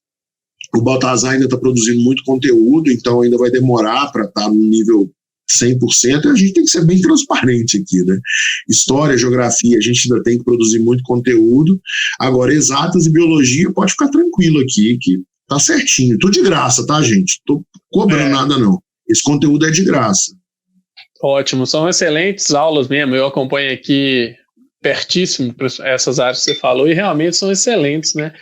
o Baltazar ainda está produzindo muito conteúdo, então ainda vai demorar para estar no nível 100%, a gente tem que ser bem transparente aqui, né? História, geografia, a gente ainda tem que produzir muito conteúdo. Agora, exatas e biologia, pode ficar tranquilo aqui, que tá certinho. Tudo de graça, tá, gente? Tô cobrando nada, não. Esse conteúdo é de graça. Ótimo, são excelentes aulas mesmo. Eu acompanho aqui pertíssimo essas áreas que você falou e realmente são excelentes, né?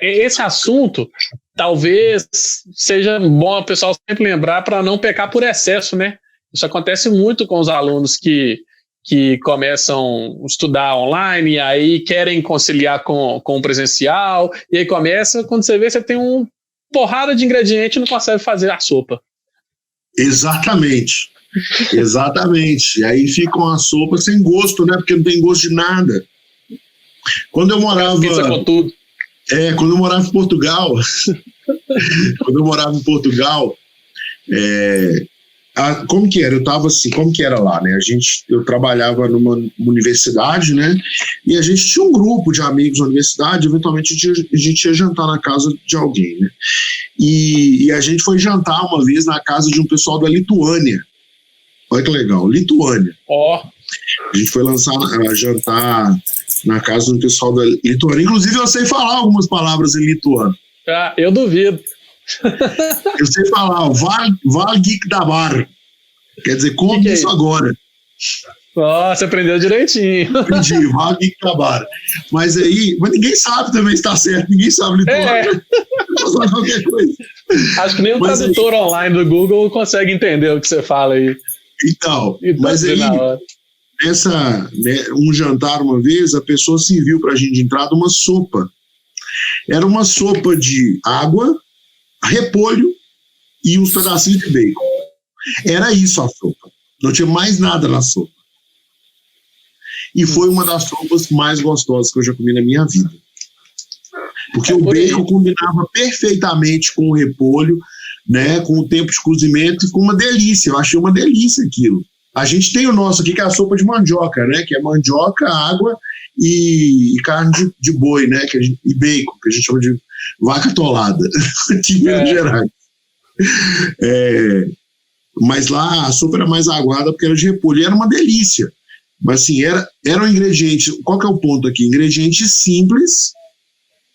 Esse assunto talvez seja bom o pessoal sempre lembrar para não pecar por excesso, né? Isso acontece muito com os alunos que começam a estudar online e aí querem conciliar com o presencial, e aí começa, quando você vê, você tem uma porrada de ingrediente e não consegue fazer a sopa. Exatamente. E aí fica uma sopa sem gosto, né? Porque não tem gosto de nada. Quando eu morava... Pizza com tudo. Quando eu morava em Portugal, como que era? Eu estava assim, como que era lá, né? Eu trabalhava numa universidade, né? E a gente tinha um grupo de amigos na universidade, eventualmente a gente ia jantar na casa de alguém, né? E a gente foi jantar uma vez na casa de um pessoal da Lituânia. Olha que legal, Lituânia. A gente foi jantar na casa do pessoal da Lituânia. Inclusive, eu sei falar algumas palavras em lituano. Eu duvido. Eu sei falar, Valgik Dabar. Quer dizer, como isso agora? Você aprendeu direitinho. Aprendi, Valgik Dabar. Mas ninguém sabe também se está certo, ninguém sabe lituano. Qualquer coisa. Acho que nem o tradutor online do Google consegue entender o que você fala aí. Então, mas aí... um jantar uma vez, a pessoa serviu para a gente de entrada uma sopa. Era uma sopa de água, repolho e uns pedacinhos de bacon. Era isso a sopa. Não tinha mais nada na sopa. E foi uma das sopas mais gostosas que eu já comi na minha vida. Porque o bacon combinava perfeitamente com o repolho, né, com o tempo de cozimento, e com uma delícia. Eu achei uma delícia aquilo. A gente tem o nosso aqui, que é a sopa de mandioca, né? Que é mandioca, água e carne de boi, né? E bacon, que a gente chama de vaca atolada, aqui em Minas Gerais. Mas lá a sopa era mais aguada porque era de repolho, e era uma delícia. Mas assim, eram ingredientes. Qual que é o ponto aqui? Ingredientes simples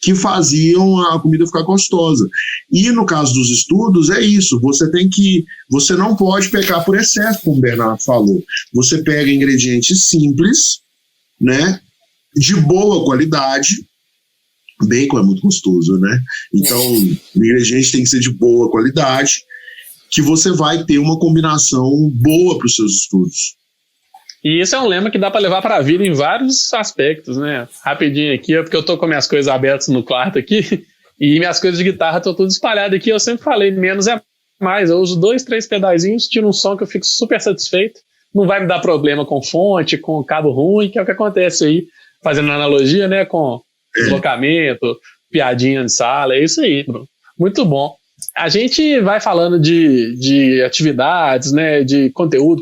que faziam a comida ficar gostosa. E no caso dos estudos, é isso. Você não pode pecar por excesso, como o Bernardo falou. Você pega ingredientes simples, né, de boa qualidade. Bacon é muito gostoso, né? Então, o ingrediente tem que ser de boa qualidade, que você vai ter uma combinação boa para os seus estudos. E isso é um lema que dá para levar para a vida em vários aspectos, né? Rapidinho aqui, porque eu tô com minhas coisas abertas no quarto aqui, e minhas coisas de guitarra estão tudo espalhadas aqui. Eu sempre falei, menos é mais. Eu uso 2, 3 pedaizinhos, tiro um som que eu fico super satisfeito. Não vai me dar problema com fonte, com cabo ruim, que é o que acontece aí, fazendo analogia, né, com deslocamento, piadinha de sala, é isso aí, Bruno. Muito bom. A gente vai falando de atividades, né, de conteúdo,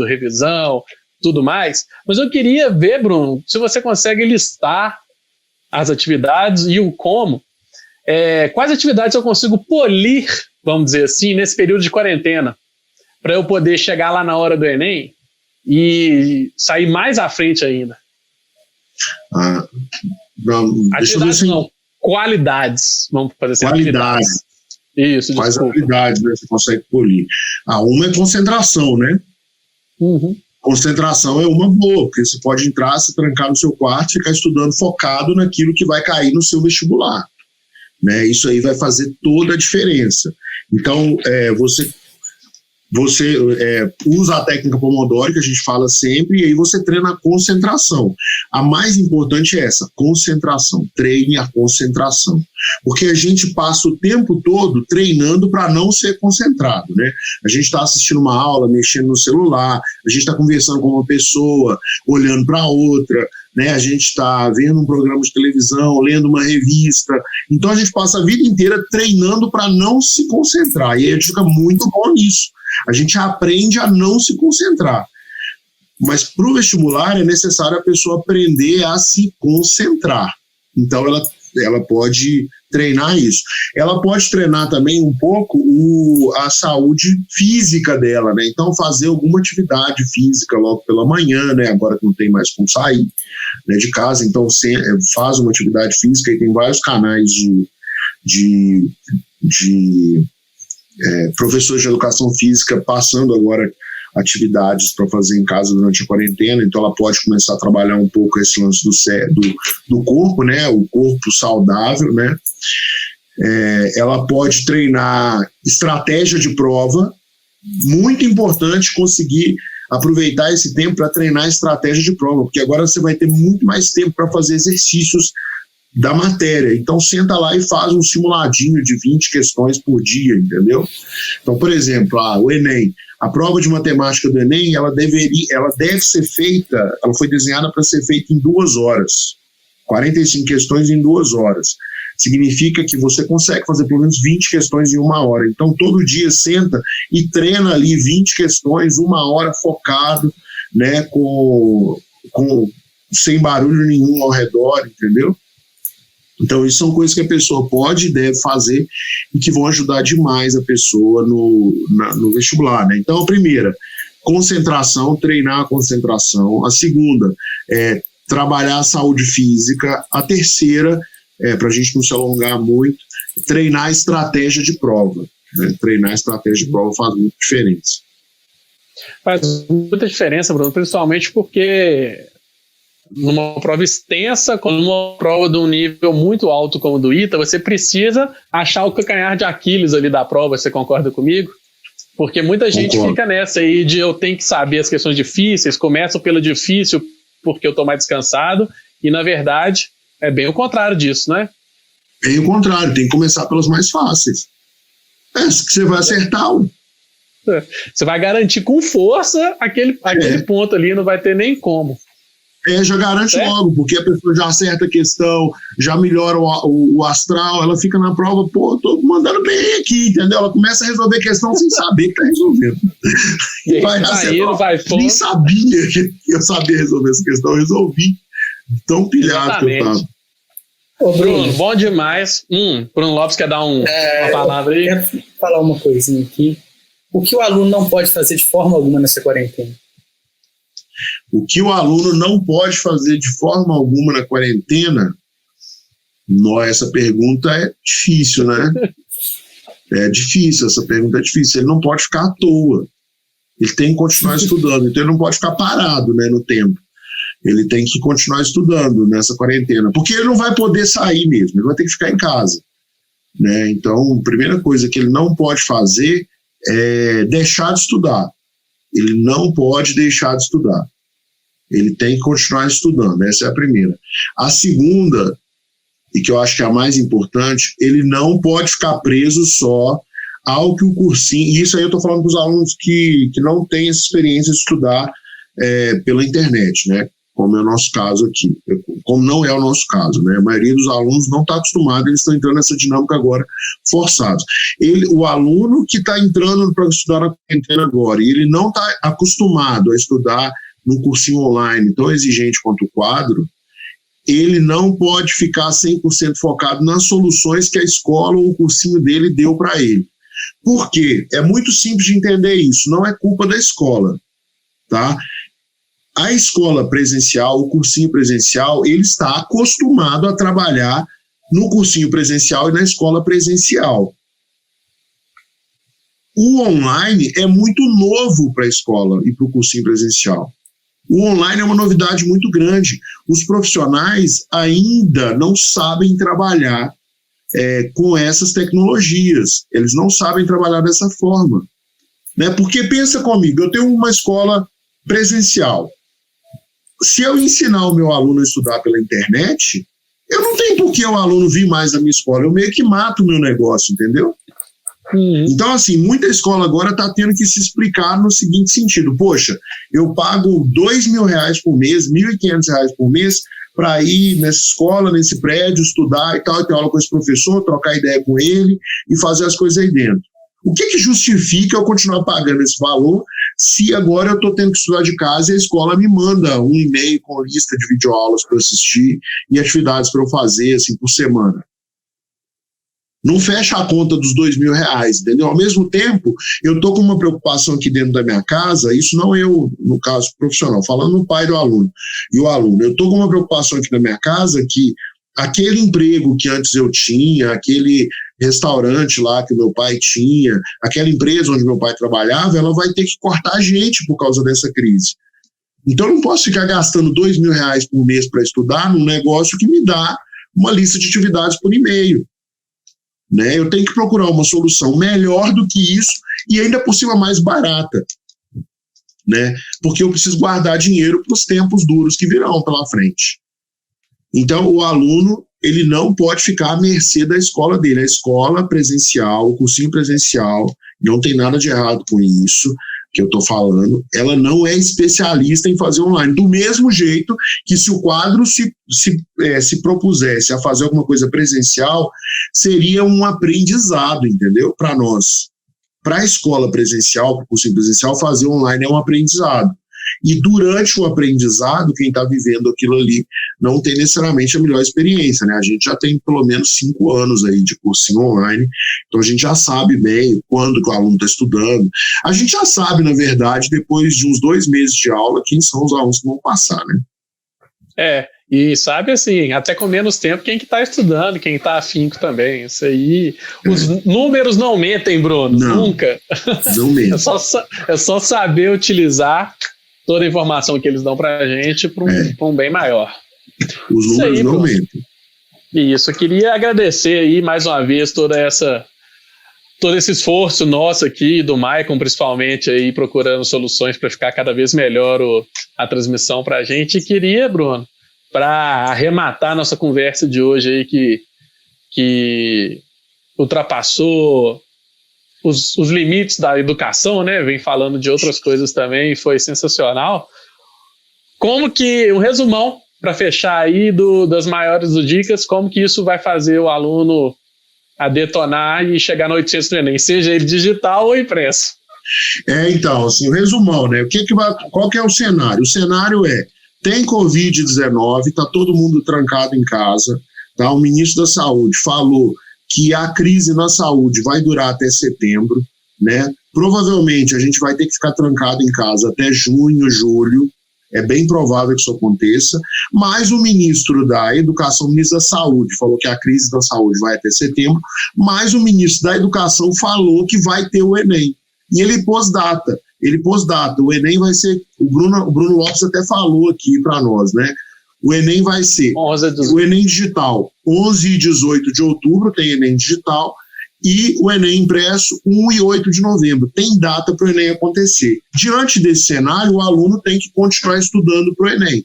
revisão, tudo mais, mas eu queria ver, Bruno, se você consegue listar as atividades e o como, quais atividades eu consigo polir, vamos dizer assim, nesse período de quarentena, para eu poder chegar lá na hora do Enem e sair mais à frente ainda. Atividades não, qualidades. Vamos fazer assim. Qualidades. Isso, quais desculpa. habilidades, né, você consegue polir? Uma é concentração, né? Uhum. Concentração é uma boa, porque você pode entrar, se trancar no seu quarto e ficar estudando focado naquilo que vai cair no seu vestibular, né? Isso aí vai fazer toda a diferença. Então, você usa a técnica Pomodoro, que a gente fala sempre, e aí você treina a concentração. A mais importante é essa, concentração. Treine a concentração. Porque a gente passa o tempo todo treinando para não ser concentrado, né? A gente está assistindo uma aula, mexendo no celular, a gente está conversando com uma pessoa, olhando para outra, né? A gente está vendo um programa de televisão, lendo uma revista. Então a gente passa a vida inteira treinando para não se concentrar. E aí a gente fica muito bom nisso. A gente aprende a não se concentrar. Mas para o vestibular é necessário a pessoa aprender a se concentrar. Então ela pode treinar isso. Ela pode treinar também um pouco a saúde física dela, né? Então fazer alguma atividade física logo pela manhã, né? Agora que não tem mais como sair, né, de casa, então faz uma atividade física e tem vários canais de professores de educação física passando agora atividades para fazer em casa durante a quarentena, então ela pode começar a trabalhar um pouco esse lance do corpo, né, o corpo saudável, né, ela pode treinar estratégia de prova, muito importante conseguir aproveitar esse tempo para treinar estratégia de prova, porque agora você vai ter muito mais tempo para fazer exercícios da matéria, então senta lá e faz um simuladinho de 20 questões por dia, entendeu? Então, por exemplo, o Enem, a prova de matemática do Enem, ela deve ser feita, ela foi desenhada para ser feita em 2 horas, 45 questões em 2 horas, significa que você consegue fazer pelo menos 20 questões em 1 hora, então todo dia senta e treina ali 20 questões, 1 hora focado, né, sem barulho nenhum ao redor, entendeu? Então, isso são coisas que a pessoa pode e deve fazer e que vão ajudar demais a pessoa no vestibular, né? Então, a primeira, concentração, treinar a concentração. A segunda, trabalhar a saúde física. A terceira, para a gente não se alongar muito, treinar a estratégia de prova, né? Treinar a estratégia de prova faz muita diferença. Faz muita diferença, Bruno, principalmente porque numa prova extensa, como numa prova de um nível muito alto como o do ITA, você precisa achar o calcanhar de Aquiles ali da prova, você concorda comigo? Porque muita gente fica nessa aí de eu tenho que saber as questões difíceis, começo pelo difícil porque eu estou mais descansado, e na verdade é bem o contrário disso, né? Bem o contrário, tem que começar pelas mais fáceis. Que você vai acertar. Você vai garantir com força aquele ponto ali, não vai ter nem como. Já garante logo, porque a pessoa já acerta a questão, já melhora o astral, ela fica na prova, tô mandando bem aqui, entendeu? Ela começa a resolver questão sem saber que tá resolvendo. E vai acertar. Nem sabia que eu sabia resolver essa questão, eu resolvi. Tão pilhado que eu tava. Ô, Bruno, bom demais. Bruno Lopes quer dar uma palavra aí? Eu quero falar uma coisinha aqui. O que o aluno não pode fazer de forma alguma nessa quarentena? O que o aluno não pode fazer de forma alguma na quarentena? Essa pergunta é difícil, né? É difícil, essa pergunta é difícil. Ele não pode ficar à toa. Ele tem que continuar estudando, então ele não pode ficar parado, né, no tempo. Ele tem que continuar estudando nessa quarentena, porque ele não vai poder sair mesmo, ele vai ter que ficar em casa, né? Então, a primeira coisa que ele não pode fazer é deixar de estudar. Ele não pode deixar de estudar. Ele tem que continuar estudando, essa é a primeira. A segunda, e que eu acho que é a mais importante, ele não pode ficar preso só ao que o cursinho, e isso aí eu estou falando para os alunos que não têm essa experiência de estudar pela internet, né? Como é o nosso caso aqui, como não é o nosso caso, né? A maioria dos alunos não está acostumada, eles estão entrando nessa dinâmica agora forçados. O aluno que está entrando para estudar na quarentena agora, e ele não está acostumado a estudar num cursinho online tão exigente quanto o quadro, ele não pode ficar 100% focado nas soluções que a escola ou o cursinho dele deu para ele. Por quê? É muito simples de entender isso, não é culpa da escola, tá? A escola presencial, o cursinho presencial, ele está acostumado a trabalhar no cursinho presencial e na escola presencial. O online é muito novo para a escola e para o cursinho presencial. O online é uma novidade muito grande. Os profissionais ainda não sabem trabalhar com essas tecnologias. Eles não sabem trabalhar dessa forma, né? Porque pensa comigo, eu tenho uma escola presencial. Se eu ensinar o meu aluno a estudar pela internet, eu não tenho por que o aluno vir mais na minha escola. Eu meio que mato o meu negócio, entendeu? Então, assim, muita escola agora está tendo que se explicar no seguinte sentido. Poxa, eu pago R$2.000 por mês, R$1.500 por mês para ir nessa escola, nesse prédio, estudar e tal, ter aula com esse professor, trocar ideia com ele e fazer as coisas aí dentro. O que justifica eu continuar pagando esse valor se agora eu estou tendo que estudar de casa e a escola me manda um e-mail com lista de videoaulas para eu assistir e atividades para eu fazer assim, por semana? Não fecha a conta dos R$2.000, entendeu? Ao mesmo tempo, eu estou com uma preocupação aqui dentro da minha casa, isso não eu, no caso profissional, falando no pai do aluno e o aluno, eu estou com uma preocupação aqui na minha casa que aquele emprego que antes eu tinha, aquele restaurante lá que meu pai tinha, aquela empresa onde meu pai trabalhava, ela vai ter que cortar a gente por causa dessa crise. Então eu não posso ficar gastando R$2.000 por mês para estudar num negócio que me dá uma lista de atividades por e-mail. Né? Eu tenho que procurar uma solução melhor do que isso e ainda por cima mais barata, né? Porque eu preciso guardar dinheiro para os tempos duros que virão pela frente. Então o aluno ele não pode ficar à mercê da escola dele. A escola presencial, o cursinho presencial, não tem nada de errado com isso que eu estou falando, ela não é especialista em fazer online, do mesmo jeito que se o quadro se propusesse a fazer alguma coisa presencial, seria um aprendizado, entendeu? Para nós. Para a escola presencial, para o cursinho presencial, fazer online é um aprendizado. E durante o aprendizado, quem está vivendo aquilo ali não tem necessariamente a melhor experiência, né? A gente já tem pelo menos 5 anos aí de cursinho online, então a gente já sabe bem quando que o aluno está estudando. A gente já sabe, na verdade, depois de uns 2 meses de aula, quem são os alunos que vão passar, né? E sabe assim, até com menos tempo, quem que está estudando, quem está afinco também. Isso aí, os números não mentem, Bruno, nunca. Não mentem. É só saber utilizar toda a informação que eles dão para a gente para um bem maior. Os números não mentem. Isso, eu queria agradecer aí mais uma vez todo esse esforço nosso aqui, do Maicon principalmente, aí procurando soluções para ficar cada vez melhor a transmissão para a gente. E queria, Bruno, para arrematar nossa conversa de hoje aí que ultrapassou os limites da educação, né? Vem falando de outras coisas também, foi sensacional. Como que, um resumão, para fechar aí das maiores dicas, como que isso vai fazer o aluno a detonar e chegar no 800 do Enem, seja ele digital ou impresso? Então, assim, o resumão, né? Qual que é o cenário? O cenário tem Covid-19, está todo mundo trancado em casa, tá? O ministro da Saúde falou que a crise na saúde vai durar até setembro, né? Provavelmente a gente vai ter que ficar trancado em casa até junho, julho, é bem provável que isso aconteça, mas o ministro da Educação, o ministro da Saúde, falou que a crise da saúde vai até setembro, mas o ministro da Educação falou que vai ter o Enem. E ele pôs data, o Enem vai ser, o Bruno Lopes até falou aqui para nós, né? O Enem vai ser o Enem digital, 11 e 18 de outubro tem Enem digital, e o Enem impresso, 1 e 8 de novembro. Tem data para o Enem acontecer. Diante desse cenário, o aluno tem que continuar estudando para o Enem.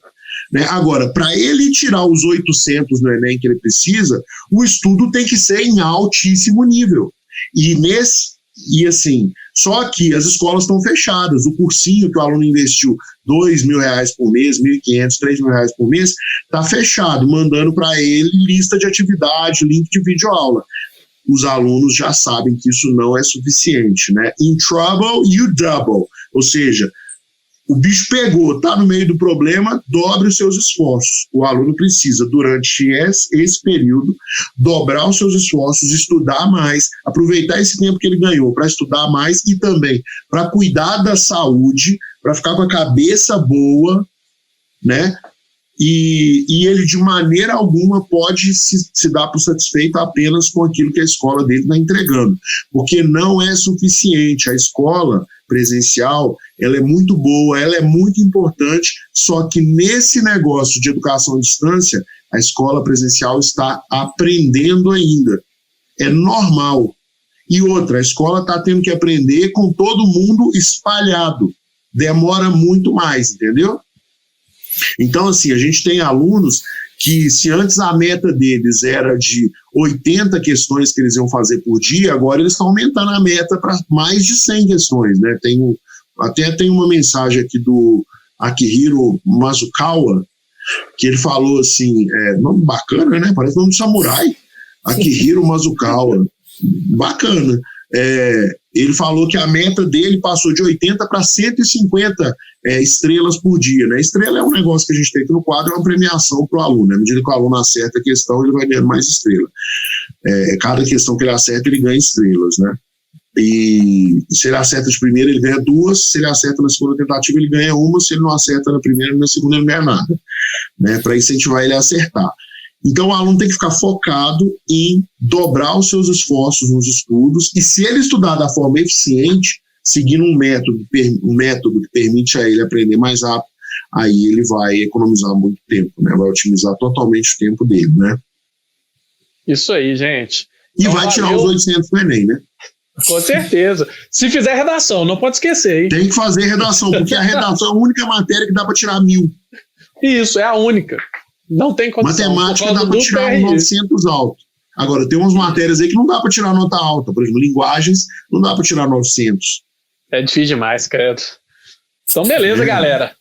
Né? Agora, para ele tirar os 800 no Enem que ele precisa, o estudo tem que ser em altíssimo nível. E assim, só que as escolas estão fechadas. O cursinho que o aluno investiu R$2.000 por mês, R$1.500, R$3.000 por mês, está fechado, mandando para ele lista de atividade, link de videoaula. Os alunos já sabem que isso não é suficiente, né? In trouble, you double. Ou seja, o bicho pegou, está no meio do problema, dobre os seus esforços. O aluno precisa, durante esse período, dobrar os seus esforços, estudar mais, aproveitar esse tempo que ele ganhou para estudar mais e também para cuidar da saúde, para ficar com a cabeça boa, né? E ele, de maneira alguma, pode se dar por satisfeito apenas com aquilo que a escola dele está entregando, porque não é suficiente. A escola presencial, ela é muito boa, ela é muito importante, só que nesse negócio de educação à distância, a escola presencial está aprendendo ainda. É normal. E outra, a escola está tendo que aprender com todo mundo espalhado. Demora muito mais, entendeu? Então, assim, a gente tem alunos que, se antes a meta deles era de 80 questões que eles iam fazer por dia, agora eles estão aumentando a meta para mais de 100 questões, né? Até tem uma mensagem aqui do Akihiro Mazukawa, que ele falou assim, nome bacana, né? Parece nome de samurai. Akihiro Mazukawa, bacana. Ele falou que a meta dele passou de 80 para 150 estrelas por dia, né? Estrela é um negócio que a gente tem aqui no quadro, é uma premiação para o aluno, né? À medida que o aluno acerta a questão, ele vai ganhando mais estrelas. Cada questão que ele acerta, ele ganha estrelas, né? E se ele acerta de primeira, ele ganha 2, se ele acerta na segunda tentativa, ele ganha 1, se ele não acerta na primeira, na segunda ele não ganha nada, né? Para incentivar ele a acertar. Então, o aluno tem que ficar focado em dobrar os seus esforços nos estudos, e se ele estudar da forma eficiente, seguindo um método que permite a ele aprender mais rápido, aí ele vai economizar muito tempo, né? Vai otimizar totalmente o tempo dele, né? Isso aí, gente. E então, vai tirar os 800 do Enem, né? Com certeza. Se fizer redação, não pode esquecer, hein? Tem que fazer redação, porque a redação é a única matéria que dá para tirar 1.000. Isso, é a única. Não tem condição. Matemática dá para tirar 900 alto. Agora, tem umas matérias aí que não dá para tirar nota alta. Por exemplo, linguagens, não dá para tirar 900. É difícil demais, credo. Então, beleza, galera.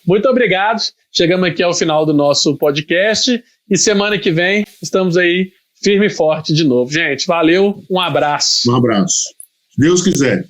Muito obrigado. Chegamos aqui ao final do nosso podcast. E semana que vem, estamos aí firme e forte de novo. Gente, valeu. Um abraço. Um abraço. Se Deus quiser.